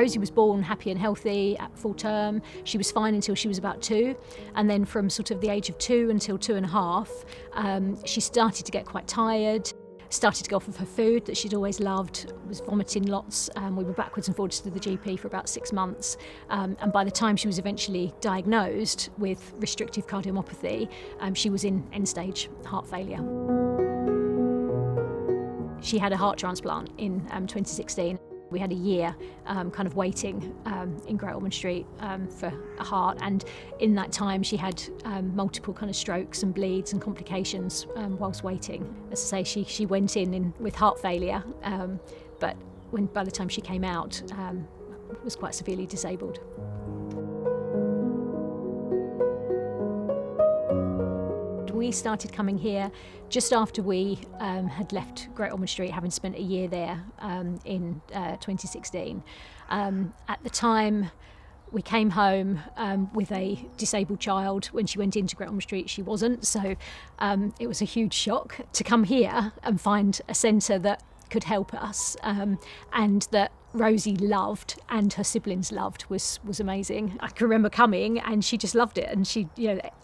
Rosie was born happy and healthy at full term. She was fine until she was about 2. And then from sort of the age of 2 until 2.5, she started to get quite tired, started to go off of her food that she'd always loved, was vomiting lots. We were backwards and forwards to the GP for about 6 months. And by the time she was eventually diagnosed with restrictive cardiomyopathy, she was in end-stage heart failure. She had a heart transplant in 2016. We had a year kind of waiting in Great Ormond Street for a heart, and in that time she had multiple kind of strokes and bleeds and complications whilst waiting. As I say, she went in with heart failure, but by the time she came out, was quite severely disabled. We started coming here just after we had left Great Ormond Street, having spent a year there in 2016. At the time, we came home with a disabled child. When she went into Great Ormond Street, she wasn't. So it was a huge shock to come here and find a centre that could help us and that Rosie loved and her siblings loved was amazing. I can remember coming and she just loved it, and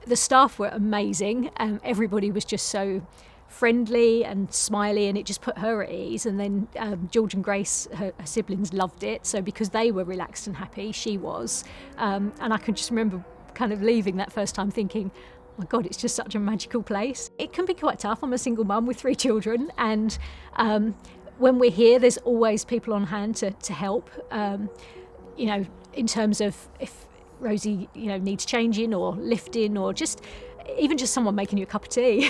the staff were amazing. Everybody was just so friendly and smiley, and it just put her at ease. And then George and Grace, her siblings, loved it. So because they were relaxed and happy, she was. And I can just remember kind of leaving that first time thinking, oh my God, it's just such a magical place. It can be quite tough. I'm a single mum with 3 children, and when we're here, there's always people on hand to help. In terms of if Rosie, needs changing or lifting, or even just someone making you a cup of tea,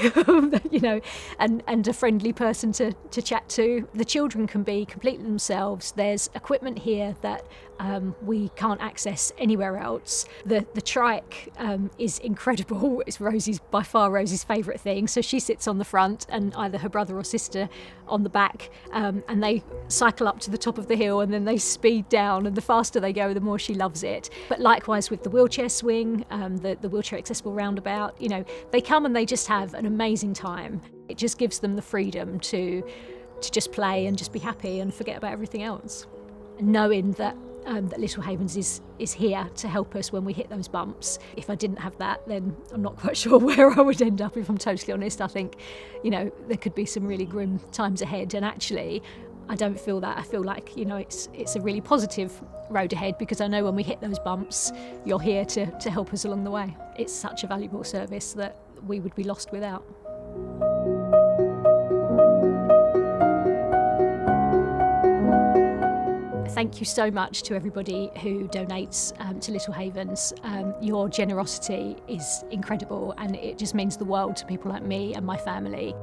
and a friendly person to chat to. The children can be completely themselves. There's equipment here that we can't access anywhere else. The trike is incredible. It's by far Rosie's favourite thing. So she sits on the front and either her brother or sister on the back, and they cycle up to the top of the hill and then they speed down, and the faster they go, the more she loves it. But likewise with the wheelchair swing, the wheelchair accessible roundabout, they come and they just have an amazing time. It just gives them the freedom to just play and just be happy and forget about everything else. Knowing that Little Havens is here to help us when we hit those bumps. If I didn't have that, then I'm not quite sure where I would end up, if I'm totally honest. I think, there could be some really grim times ahead, and actually I don't feel that. I feel like, it's a really positive road ahead, because I know when we hit those bumps, you're here to help us along the way. It's such a valuable service that we would be lost without. Thank you so much to everybody who donates to Little Havens. Your generosity is incredible, and it just means the world to people like me and my family.